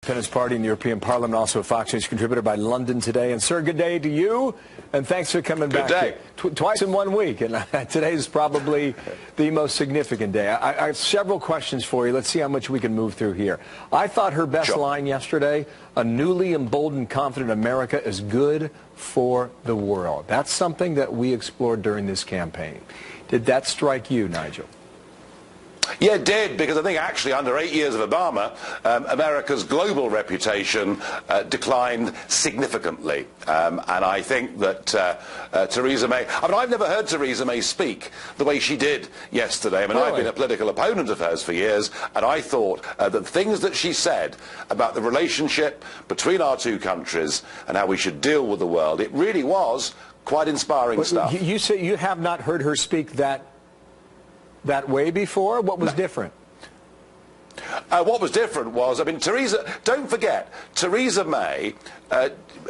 Independence Party in the European Parliament, also a Fox News contributor by London Today. And sir, good day to you, and thanks for coming back. Good day. Twice in 1 week, and today is probably the most significant day. I have several questions for you. Let's see how much we can move through here. I thought her best line yesterday, a newly emboldened, confident America is good for the world. That's something that we explored during this campaign. Did that strike you, Nigel? Yeah, it did, because I think actually under 8 years of Obama, America's global reputation declined significantly. And I think that Theresa May, I've never heard Theresa May speak the way she did yesterday. Really? I've been a political opponent of hers for years, and I thought the things that she said about the relationship between our two countries and how we should deal with the world, it really was quite inspiring stuff. You say you have not heard her speak that way before? What was different? What was different was, don't forget, Theresa May,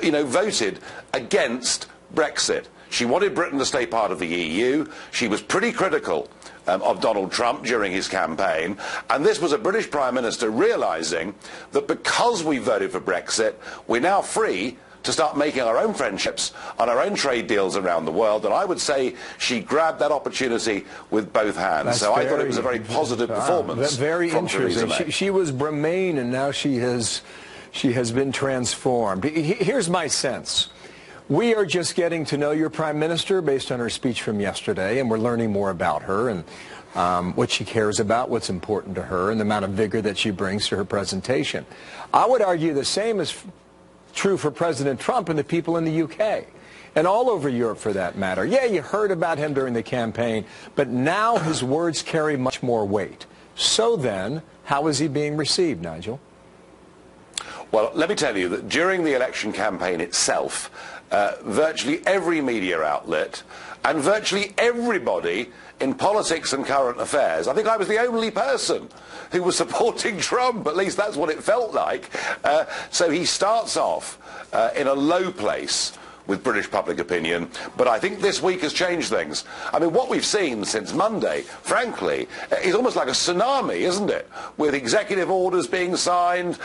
voted against Brexit. She wanted Britain to stay part of the EU. She was pretty critical of Donald Trump during his campaign. And this was a British Prime Minister realising that because we voted for Brexit, we're now free to start making our own friendships and our own trade deals around the world. And I would say she grabbed that opportunity with both hands. I thought it was a very positive performance. That's very interesting. She was Bremain, and now she has been transformed. Here's my sense. We are just getting to know your Prime Minister based on her speech from yesterday, and we're learning more about her and what she cares about, what's important to her, and the amount of vigor that she brings to her presentation. I would argue the same is true for President Trump and the people in the UK, and all over Europe for that matter. Yeah, you heard about him during the campaign, but now his words carry much more weight. So then, how is he being received, Nigel? Well, let me tell you that during the election campaign itself, virtually every media outlet and virtually everybody in politics and current affairs, I think I was the only person who was supporting Trump, at least that's what it felt like. So he starts off in a low place with British public opinion, but I think this week has changed things. I mean, what we've seen since Monday, frankly, is almost like a tsunami, isn't it? With executive orders being signed,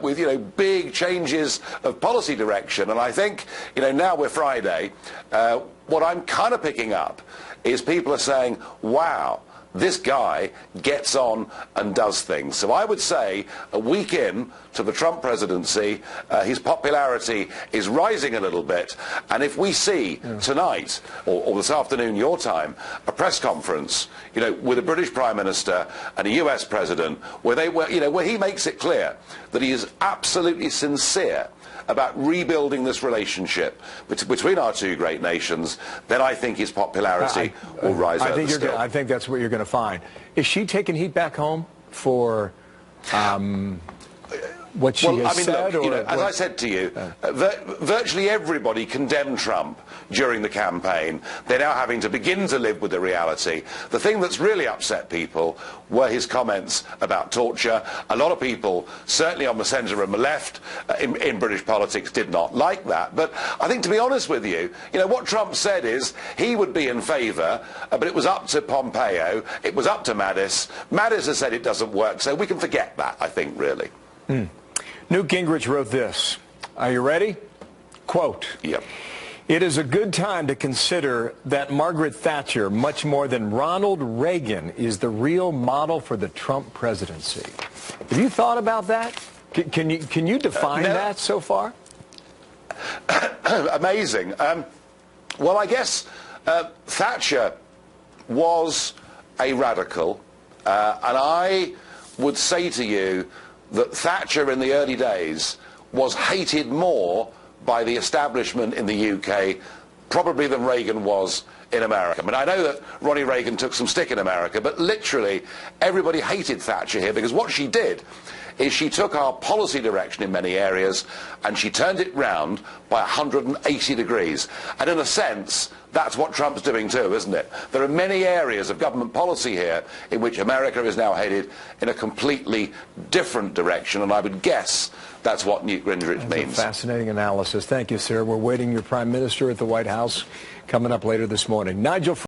with, big changes of policy direction. And I think, now we're Friday, what I'm kind of picking up is people are saying, wow, this guy gets on and does things. So I would say a week in to the Trump presidency, his popularity is rising a little bit. And if we see tonight, or this afternoon your time, a press conference, with a British Prime Minister and a US President, where he makes it clear that he is absolutely sincere about rebuilding this relationship between our two great nations, then I think his popularity will rise over still. I think that's what you're going to find. Is she taking heat back home for what she has said? Look, as I said to you, virtually everybody condemned Trump during the campaign. They're now having to begin to live with the reality. The thing that's really upset people were his comments about torture. A lot of people, certainly on the centre and the left in British politics, did not like that. But I think, to be honest with you, what Trump said is he would be in favour, but it was up to Pompeo, it was up to Mattis. Mattis has said it doesn't work, so we can forget that, I think, really. Newt Gingrich wrote this. Are you ready? Quote, Yep. It is a good time to consider that Margaret Thatcher, much more than Ronald Reagan, is the real model for the Trump presidency. Have you thought about that? Can you define that so far? Amazing. Well, I guess Thatcher was a radical, and I would say to you that Thatcher in the early days was hated more by the establishment in the UK probably than Reagan was in America. I mean, I know that Ronnie Reagan took some stick in America, but literally everybody hated Thatcher here, because what she did is she took our policy direction in many areas and she turned it round by 180 degrees. And in a sense, that's what Trump's doing too, isn't it? There are many areas of government policy here in which America is now headed in a completely different direction, and I would guess that's what Newt Gingrich means. A fascinating analysis. Thank you, sir. We're waiting your Prime Minister at the White House coming up later this morning. Nigel Farage.